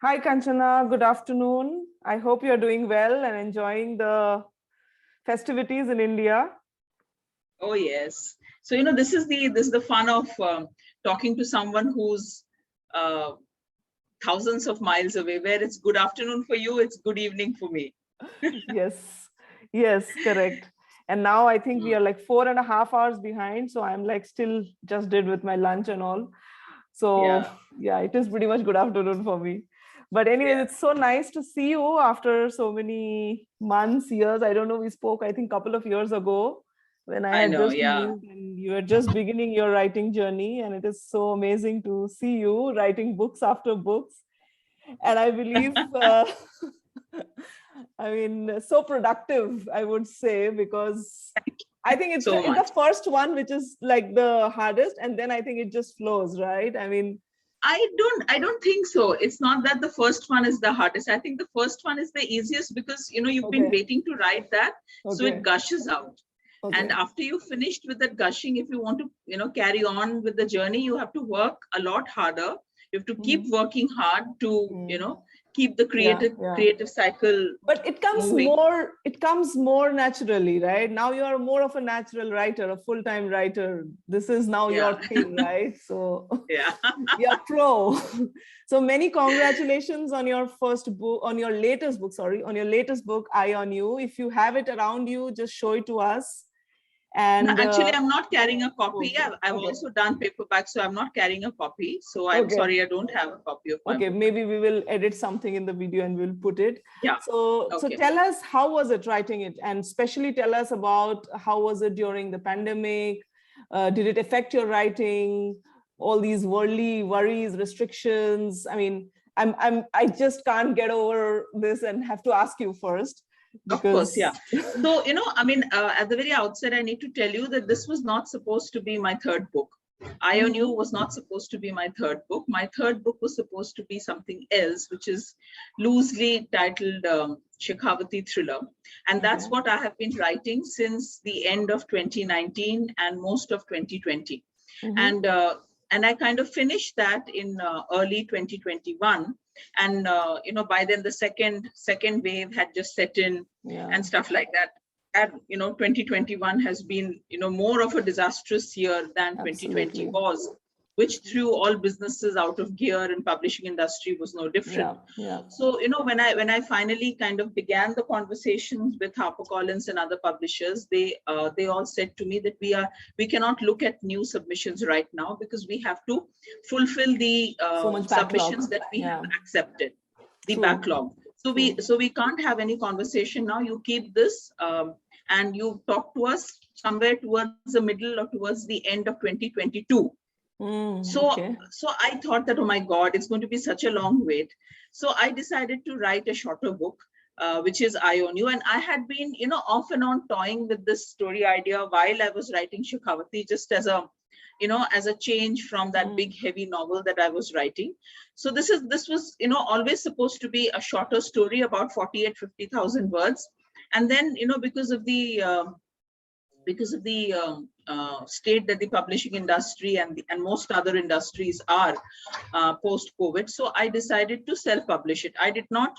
Hi, Kanchana. Good afternoon. I hope you're doing well and enjoying the festivities in India. Oh yes. So this is the fun of talking to someone who's uh, thousands of miles away. Where it's good afternoon for you, it's good evening for me. Yes, yes, correct. And now I think we are like 4.5 hours behind. So I'm like still just did with my lunch and all. So Yeah, yeah, it is pretty much good afternoon for me. But anyways, yeah. it's so nice to see you after so many months, years. I don't know, we spoke, I think, a couple of years ago when I I had know. just Yeah, moved and you were just beginning your writing journey. And it is so amazing to see you writing books after books. And I believe, I mean, so productive, I would say, because I think it's so the much. first one, which is like the hardest. And then I think it just flows, right? I mean, I don't think so. It's not that the first one is the hardest. I think the first one is the easiest because you've been okay, waiting to write that, so it okay, gushes out. And okay. after you finished with that gushing, if you want to carry on with the journey, you have to work a lot harder. You have to keep Mhm. working hard to Mm. keep the Yeah, creative yeah. creative cycle But moving. it comes more naturally, right? Now you are more of a natural writer, a full-time writer. This is now Yeah. your thing, right? So Yeah. you're pro. So many congratulations on your first book, on your latest book, sorry, on your latest book, Eye on You. If you have it around you, just show it to us. No, And actually, I'm not carrying a copy. okay, I've okay, also done paperback, so I'm not carrying a copy. So I'm okay. sorry, I don't have a copy of my Okay, book. maybe we will edit something in the video and we'll put it. Yeah. So Okay. tell us, how was it writing it? And especially tell us about how was it during the pandemic? Did it affect your writing? All these worldly worries, restrictions. I mean, I just can't get over this and have to ask you first Of course, yeah. because So, I mean, at the very outset, I need to tell you that this was not supposed to be my third book. I on You Mhm. was not supposed to be my third book. My third book was supposed to be something else, which is loosely titled Shekhawati Thriller. And Okay. that's what I have been writing since the end of 2019 and most of 2020. Mhm. And and I kind of finished that in early 2021. And by then the second wave had just set in Yeah, and stuff like that. And 2021 has been more of a disastrous year than 2020 absolutely. was, which threw all businesses out of gear, and publishing industry was no different. Yeah, yeah. So when I finally kind of began the conversations with HarperCollins and other publishers, they all said to me that we cannot look at new submissions right now because we have to fulfill the So much submissions backlog. that we have Yeah, accepted, the true, backlog. So we true. so we can't have any conversation now. You keep this, and you talk to us somewhere towards the middle or towards the end of 2022. So, Okay. so I thought that, oh my God, it's going to be such a long wait. So I decided to write a shorter book, which is Eye on You. And I had been, off and on toying with this story idea while I was writing Shekhawati, just as a change from that big, heavy novel that I was writing. So this was, always supposed to be a shorter story, about 50,000 words. And then, because of the state that the publishing industry and most other industries are post COVID. So I decided to self-publish it. I did not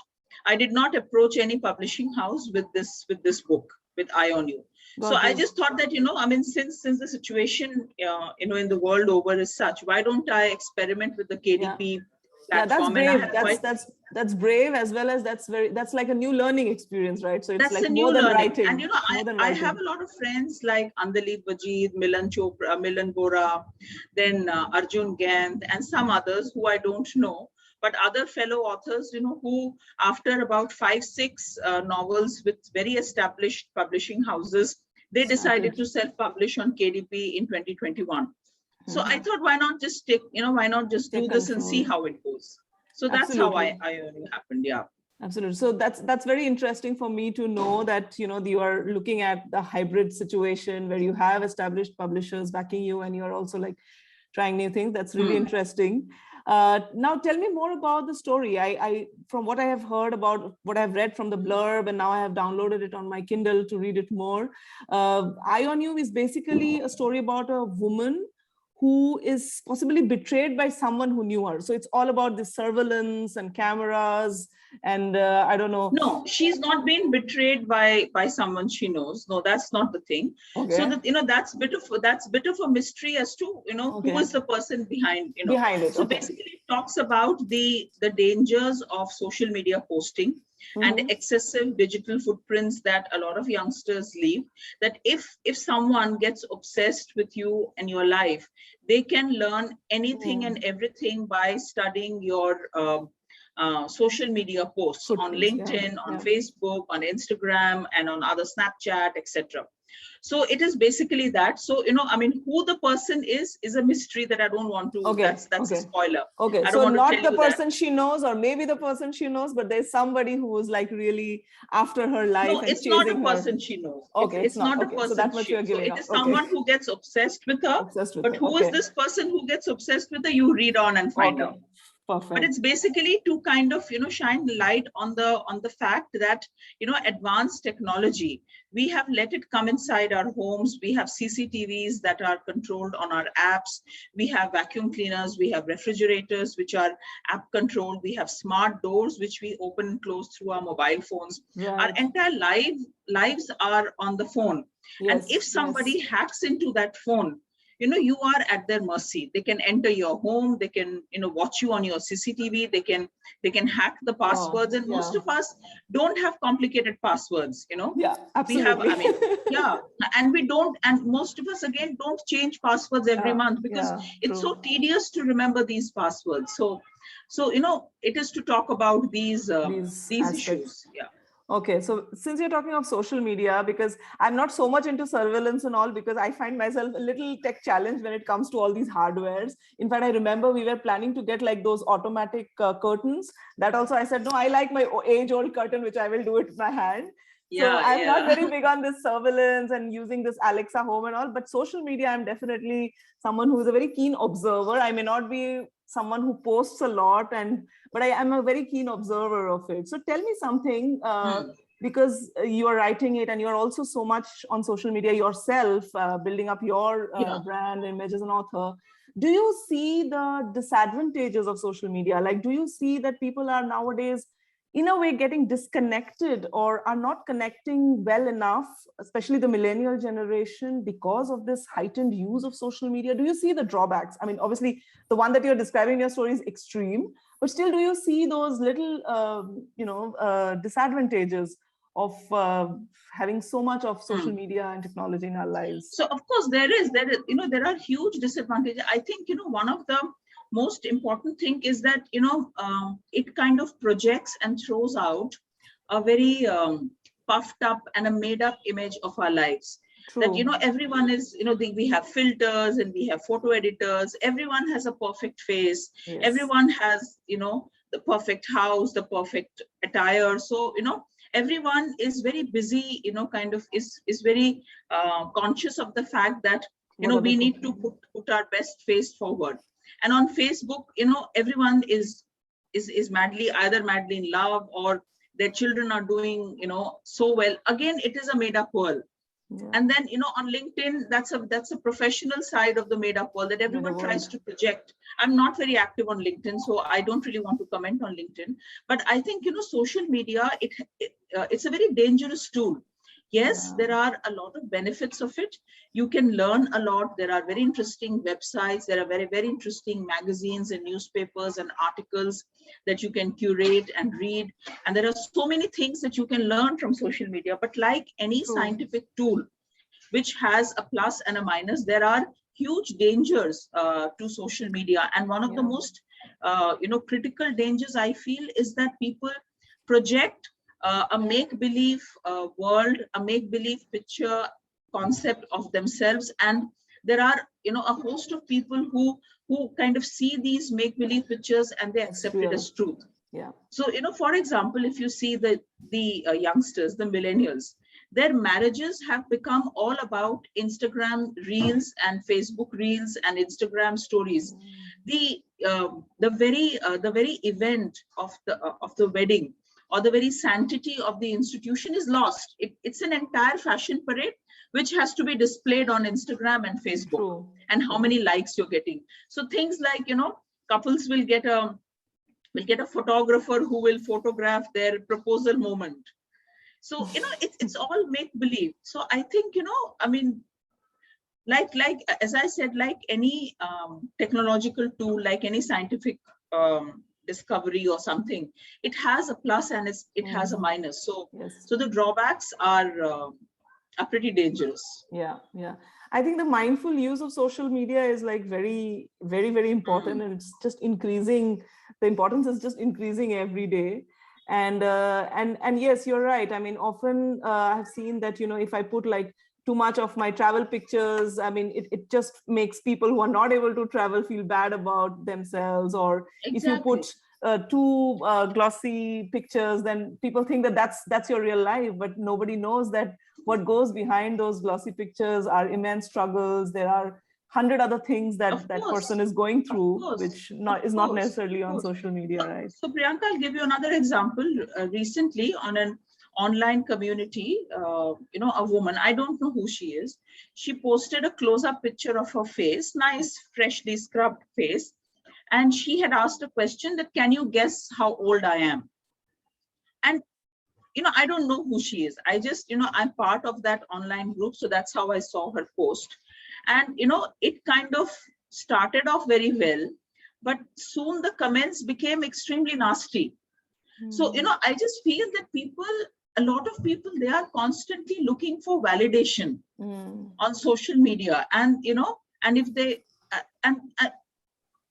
approach any publishing house with this book, with Eye on You. So Got I you. just thought that, I mean, since the situation in the world over is such, why don't I experiment with the Yeah. KDP Yeah, that's platform? And I brave. had That's quite that's that's brave, as well as that's like a new learning experience, right? So it's That's like a more new than learning. And writing, more than I have writing. a lot of friends like Andalip Vajid, Milan Chopra, Milan Bora, then Arjun Gant, and some others who I don't know, but other fellow authors, who after about 5, 6 novels with very established publishing houses, they decided Started. to self-publish on KDP in 2021. So I Mhm. thought, why not just Take do this and see control. how it goes. So that's how Absolutely. I happened. Yeah. Absolutely. So that's very interesting for me to know that you are looking at the hybrid situation where you have established publishers backing you and you're also like trying new things. That's really Hmm. interesting. Now tell me more about the story. I from what I have heard, about what I've read from the blurb, and now I have downloaded it on my Kindle to read it more. Eye on You is basically a story about a woman who is possibly betrayed by someone who knew her. So it's all about the surveillance and cameras and I don't know. No, she's not been betrayed by someone she knows. No, that's not the thing. Okay. So that, you know, that's bit of a mystery as to, you know, who is the person behind, you know. Behind it. So basically it talks about the dangers of social media posting and excessive digital footprints that a lot of youngsters leave. That if someone gets obsessed with you and your life, they can learn anything and everything by studying your social media posts on LinkedIn, on Facebook, on Instagram, and on other Snapchat, etc. So it is basically that. So, you know, I mean, who the person is a mystery that I don't want to, that's a spoiler. Okay, so not the person she knows, or maybe the person she knows, but there's somebody who is like really after her life. No, it's not a person she knows. Okay, it's not a person. So that much you're giving it is someone who gets obsessed with her. But who is this person who gets obsessed with her? You read on and find out. Perfect. But it's basically to kind of, you know, shine light on the fact that, you know, advanced technology, we have let it come inside our homes. We have CCTVs that are controlled on our apps. We have vacuum cleaners. We have refrigerators, which are app controlled. We have smart doors, which we open and close through our mobile phones. Our entire lives are on the phone. And if somebody hacks into that phone, you know, you are at their mercy. They can enter your home. They can, you know, watch you on your CCTV. They can hack the passwords. And most of us don't have complicated passwords, you know. Yeah, absolutely. We have, I mean, and we don't, and most of us again don't change passwords every month because it's so tedious to remember these passwords. So, you know, it is to talk about these issues. Yeah. Okay, so since you're talking of social media, because I'm not so much into surveillance and all, because I find myself a little tech challenged when it comes to all these hardwares. In fact, I remember we were planning to get like those automatic curtains. That also I said, no, I like my age-old curtain, which I will do it with my hand. So I'm not very big on this surveillance and using this Alexa home and all, but social media, I'm definitely someone who is a very keen observer. I may not be someone who posts a lot, but I am a very keen observer of it. So tell me something, because you are writing it and you're also so much on social media yourself, building up your brand image as an author. Do you see the disadvantages of social media? Like, do you see that people are nowadays in a way getting disconnected or are not connecting well enough, especially the millennial generation, because of this heightened use of social media? Do you see the drawbacks? I mean, obviously the one that you're describing in your story is extreme, but still, do you see those little, disadvantages of having so much of social media and technology in our lives? So of course there is, you know, there are huge disadvantages. I think, you know, one of the most important thing is that, you know, it kind of projects and throws out a very puffed up and a made up image of our lives. True. That, you know, everyone is, you know, we have filters and we have photo editors. Everyone has a perfect face. Everyone has, you know, the perfect house, the perfect attire. So, you know, everyone is very busy, you know, kind of is very conscious of the fact that, you know, we need to put our best face forward. And on Facebook, you know, everyone is either madly in love or their children are doing, you know, so well. Again, it is a made up world. And then, you know, on LinkedIn, that's a professional side of the made up world that everyone tries to project. I'm not very active on LinkedIn, so I don't really want to comment on LinkedIn. But I think, you know, social media, it's a very dangerous tool. Yes, there are a lot of benefits of it. You can learn a lot. There are very interesting websites. There are very, very interesting magazines and newspapers and articles that you can curate and read. And there are so many things that you can learn from social media. But like any scientific tool, which has a plus and a minus, there are huge dangers to social media. And one of the most, you know, critical dangers I feel is that people project a make-believe world, a make-believe picture concept of themselves. And there are, you know, a host of people who kind of see these make-believe pictures and they accept it as truth. So, you know, for example, if you see the youngsters, the millennials, their marriages have become all about Instagram reels and Facebook reels and Instagram stories. The very event of the wedding or the very sanctity of the institution is lost. It's an entire fashion parade which has to be displayed on Instagram and Facebook. True. And how many likes you're getting. So things like, couples will get a photographer who will photograph their proposal moment. So, it's all make believe. So I think, I mean, like as I said, like any technological tool, like any scientific discovery or something, it has a plus and it has a minus. So, so the drawbacks are pretty dangerous. Yeah. I think the mindful use of social media is like very, very, very important, and it's just increasing. The importance is just increasing every day. And yes, you're right. I mean, often I've seen that, if I put like too much of my travel pictures, I mean, it just makes people who are not able to travel feel bad about themselves. Or if you put too glossy pictures, then people think that that's your real life, but nobody knows that what goes behind those glossy pictures are immense struggles. There are 100 other things that person is going through, which is not necessarily on social media, right? So Priyanka, I'll give you another example. Recently on an online community, a woman, I don't know who she is, she posted a close-up picture of her face, nice, freshly scrubbed face. And she had asked a question that, can you guess how old I am? And, I don't know who she is. I just, I'm part of that online group. So that's how I saw her post. And, it kind of started off very well, but soon the comments became extremely nasty. So, I just feel that a lot of people, they are constantly looking for validation on social media. And, and if they,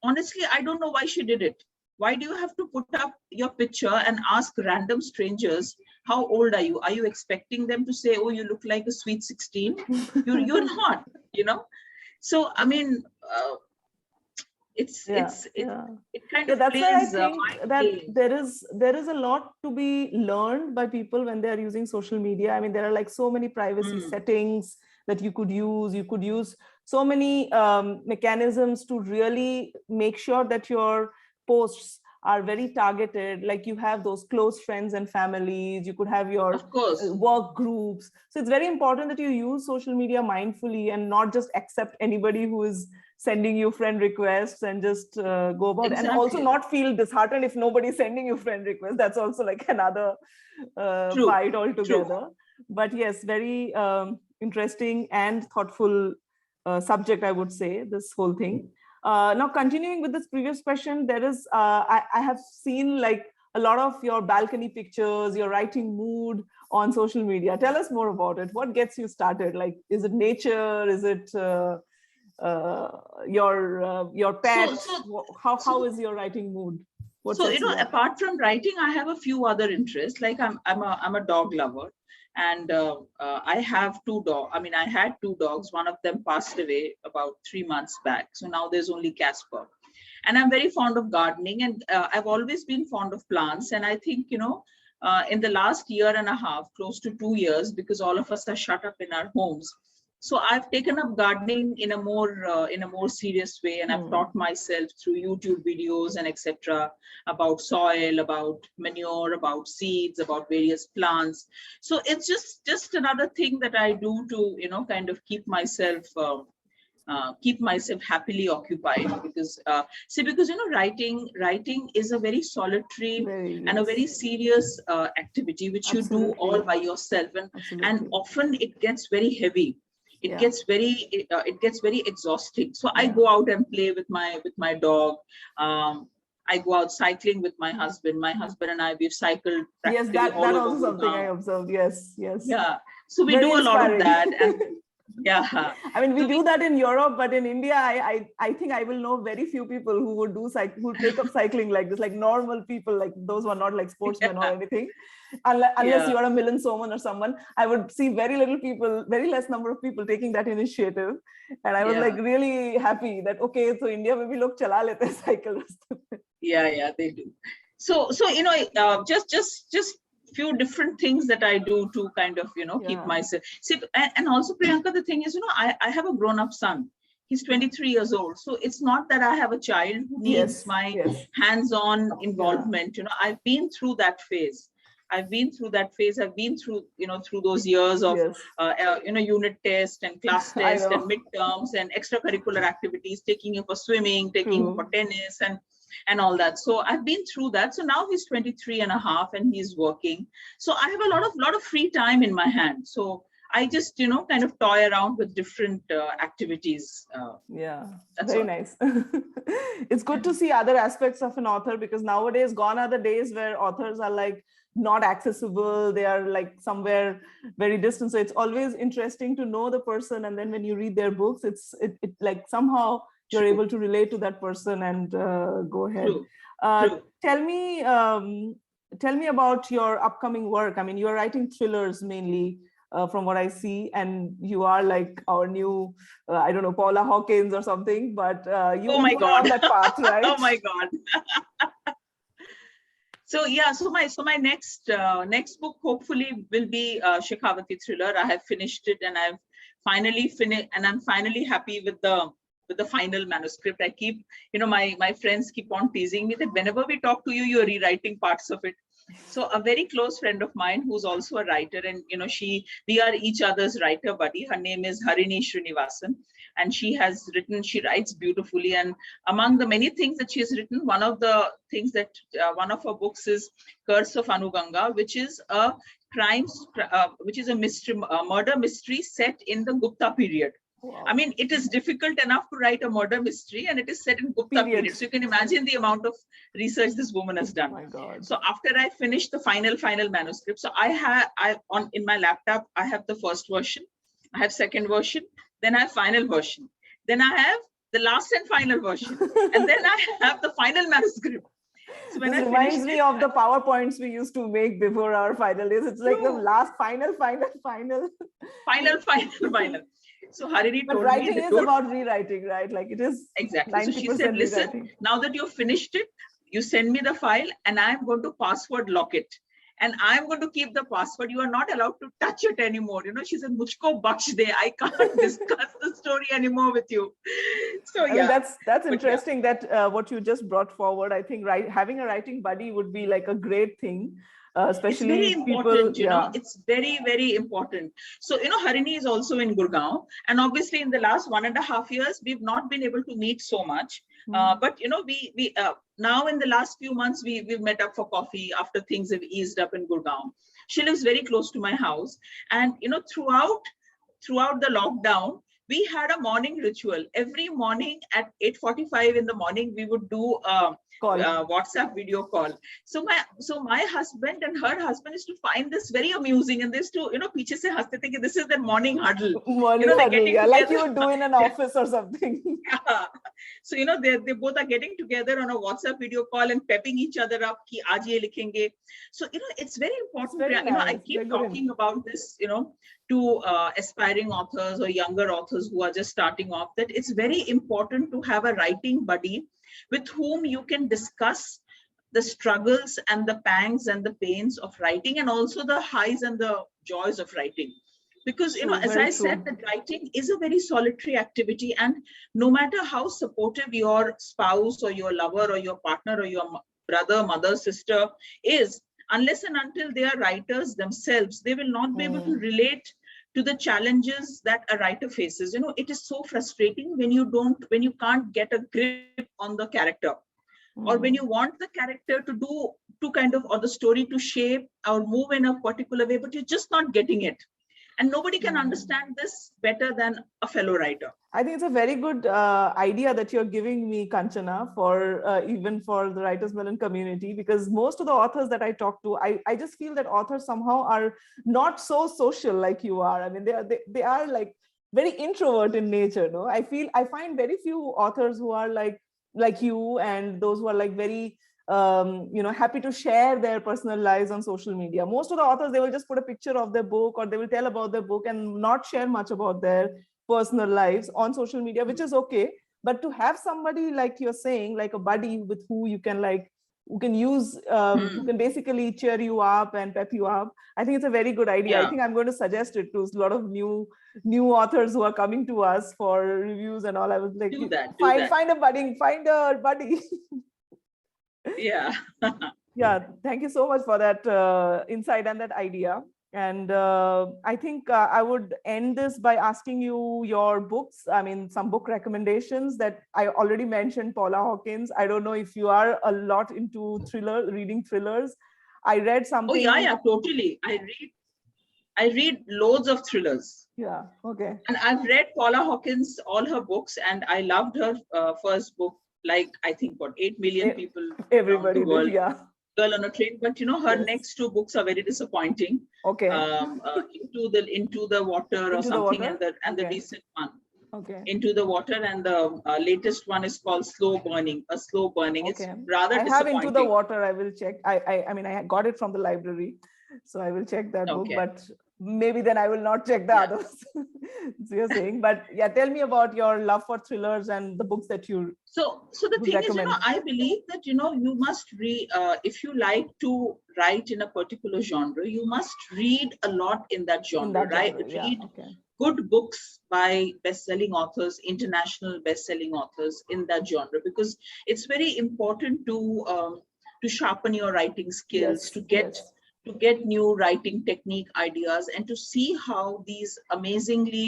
honestly, I don't know why she did it. Why do you have to put up your picture and ask random strangers, how old are you? Are you expecting them to say, oh, you look like a sweet 16? You're not, So, I mean, it kind of that's plays, why I think that there is a lot to be learned by people when they are using social media. I mean, there are like so many privacy settings that you could use. You could use so many mechanisms to really make sure that your posts are very targeted. Like you have those close friends and families, you could have your work groups. So it's very important that you use social media mindfully and not just accept anybody who is sending you friend requests and just go about it. And also not feel disheartened if nobody's sending you friend requests. That's also like another fight altogether. But yes, very interesting and thoughtful subject, I would say, this whole thing. Now, continuing with this previous question, there is, I have seen like a lot of your balcony pictures, your writing mood on social media. Tell us more about it. What gets you started? Like, is it nature? Is it your pets? How is your writing mood? Apart from writing, I have a few other interests. Like I'm a dog lover. And I have two dogs. I mean, I had two dogs. One of them passed away about 3 months back. So now there's only Casper. And I'm very fond of gardening. And I've always been fond of plants. And I think, in the last year and a half, close to 2 years, because all of us are shut up in our homes. So I've taken up gardening in a more serious way, and I've taught myself through YouTube videos and etc. about soil, about manure, about seeds, about various plants. So it's just another thing that I do to kind of keep myself happily occupied, because writing is a very solitary and a very serious activity which you do all by yourself, and often it gets very heavy. It gets very exhausting. So I go out and play with my dog. I go out cycling with my husband. My husband and I, we've cycled practically that all over also something I observed. Yes. Yeah. So we do a lot of that. And yeah. I mean, we do that in Europe, but in India, I think I will know very few people who would who take up cycling like this, like normal people, like those who are not like sportsmen or anything. Unless you are a Milan Soman or someone, I would see very less number of people taking that initiative. And I was like really happy that, okay, so India maybe look chala lete cycle. Yeah, they do. So just few different things that I do to kind of, keep myself. See, and also Priyanka, the thing is, I have a grown-up son. He's 23 years old. So it's not that I have a child who needs my hands-on involvement. I've been through that phase. I've been through that phase. I've been through, through those years of, Yes. unit test and class I test and know. midterms and extracurricular activities, taking him for swimming, taking him True. for tennis and all that. So I've been through that. So now he's 23 and a half and he's working. So I have a lot of free time in my hand. So I just, kind of toy around with different activities. Yeah, That's very all. nice. It's good to see other aspects of an author, because nowadays gone are the days where authors are like not accessible. They are like somewhere very distant. So it's always interesting to know the person. And then when you read their books, it like somehow you're True. able to relate to that person and go ahead. True. True. Tell me about your upcoming work. I mean, you're writing thrillers mainly. From what I see, and you are like our new, I don't know, Paula Hawkins or something, but you Oh my are God. on that path, right? Oh my God. So yeah, so my next book hopefully will be Shekhawati thriller. I have finished it and I've finally finished, and I'm finally happy with the final manuscript. I keep, my friends keep on teasing me that whenever we talk to you, you're rewriting parts of it. So a very close friend of mine who's also a writer, and we are each other's writer buddy. Her name is Harini Srinivasan, and she writes beautifully. And among the many things that she has written, one of the things that one of her books is Curse of Anuganga, which is a murder mystery set in the Gupta period. Wow. I mean, it is difficult enough to write a murder mystery, and it is set in Gupta period. So you can imagine the amount of research this woman has done. Oh my God. So after I finished the final manuscript, so in my laptop, I have the first version, I have second version, then I have final version, then I have the last and final version, and then I have the final manuscript. So when this reminds me of the PowerPoints we used to make before our final days. It's like the last final. So Harini but told writing me is about rewriting, right? Like it is exactly. So she said, listen, rewriting. Now that you've finished it, you send me the file and I'm going to password lock it. And I'm going to keep the password. You are not allowed to touch it anymore. She said, Mujhko bakhsh de. I can't discuss the story anymore with you. So yeah. I mean, that's interesting that what you just brought forward. I think having a writing buddy would be like a great thing. Especially it's very important, people, it's very, very important. So, Harini is also in Gurgaon, and obviously in the last 1.5 years, we've not been able to meet so much. But, we now in the last few months, we've met up for coffee after things have eased up in Gurgaon. She lives very close to my house. And, throughout the lockdown, we had a morning ritual. Every morning at 8:45 in the morning, we would do WhatsApp video call. So my husband and her husband is to find this very amusing, and this to piche se haste the this is their morning huddle. Yeah, like you would do in an office or something. Yeah. So they both are getting together on a WhatsApp video call and pepping each other up. Ki aaj ye likhenge. So it's very important. It's very nice. I keep talking about this. To aspiring authors or younger authors who are just starting off, that it's very important to have a writing buddy with whom you can discuss the struggles and the pangs and the pains of writing, and also the highs and the joys of writing. Because, as I said, that writing is a very solitary activity, and no matter how supportive your spouse or your lover or your partner or your brother, mother, sister is, unless and until they are writers themselves, they will not be able to relate to the challenges that a writer faces. It is so frustrating when you can't get a grip on the character, or when you want the character or the story to shape or move in a particular way, but you're just not getting it. And nobody can understand this better than a fellow writer. I think it's a very good idea that you're giving me, Kanchana, for even for the Writersmelon community, because most of the authors that I talk to, I just feel that authors somehow are not so social like you are. I mean, they are like very introvert in nature. No, I find very few authors who are like you, and those who are like very happy to share their personal lives on social media. Most of the authors, they will just put a picture of their book, or they will tell about their book and not share much about their personal lives on social media, which is okay. But to have somebody, like you're saying, like a buddy with who you can who can basically cheer you up and pep you up, I think it's a very good idea. I think I'm going to suggest it to a lot of new authors who are coming to us for reviews and all. I was like, find a buddy. Yeah. Yeah, thank you so much for that insight and that idea. And I think I would end this by asking you your books. I mean, some book recommendations that I already mentioned, Paula Hawkins. I don't know if you are a lot into reading thrillers. I read Oh yeah, something. yeah, totally. I read loads of thrillers. Yeah, okay. And I've read Paula Hawkins, all her books, and I loved her first book, like I think what 8 million people around the Everybody did, world, yeah. Girl on a Train. But you know, her Yes. next two books are very disappointing. Okay. Into the water or Into the something, water? and the Okay. recent one, Okay. Into the Water, and the latest one is called Slow Burning. A Slow Burning. It's Okay. rather I have Into the disappointing. Water. I will check. I mean, I got it from the library, so I will check that book, Okay. but maybe then I will not check the Yeah. others. So you're saying, but yeah, tell me about your love for thrillers and the books that you So the would thing is, recommend. I believe that, you must read, if you like to write in a particular genre, you must read a lot in that genre, In that right? genre, yeah. Read Okay. good books by best-selling authors, international best-selling authors in that genre, because it's very important to sharpen your writing skills, Yes. to get new writing technique ideas, and to see how these amazingly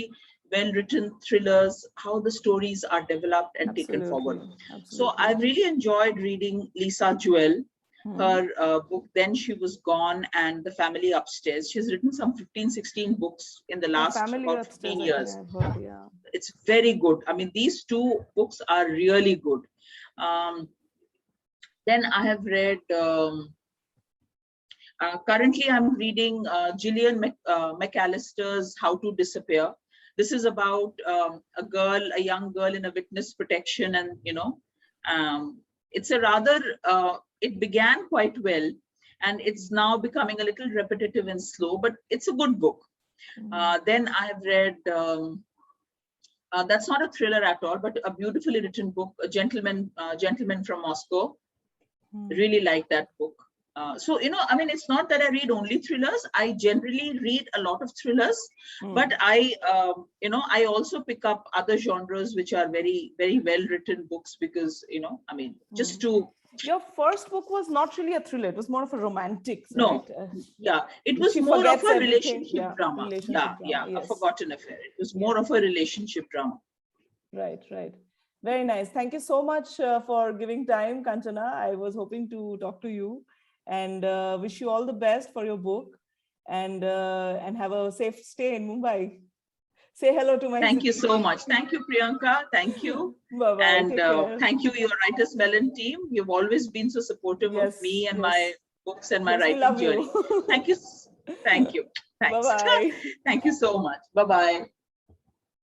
well-written thrillers, how the stories are developed and taken forward. Absolutely. So I've really enjoyed reading Lisa Jewell, her book, Then She Was Gone, and The Family Upstairs. She's written some 15, 16 books in the last Family about Upstairs, 15 I think years. I've heard, yeah. It's very good. I mean, these two books are really good. Then I have read, currently I'm reading Jillian Mcallister's How to Disappear. This is about a young girl in a witness protection, and it's a rather, it began quite well, and it's now becoming a little repetitive and slow, but it's a good book. Then I have read, that's not a thriller at all, but a beautifully written book, A Gentleman from Moscow. Really like that book. So, I mean, it's not that I read only thrillers. I generally read a lot of thrillers, but I also pick up other genres which are very, very well written books, because, I mean, just to. Your first book was not really a thriller. It was more of a romantic, No, right? Yeah, it was She more of forgets a everything. relationship drama. Relationship drama. A Yes. forgotten affair. It was more of a relationship drama. Right. Very nice. Thank you so much for giving time, Kanchana. I was hoping to talk to you, and wish you all the best for your book, and have a safe stay in Mumbai. Say hello to my Thank you city. so much. Thank you, Priyanka. Thank you. Bye-bye. And thank you, your Writersmelon team. You've always been so supportive of me and my books and my writing journey. Thank you. Thank you. Thanks. Bye-bye. Thank you so much. Bye-bye.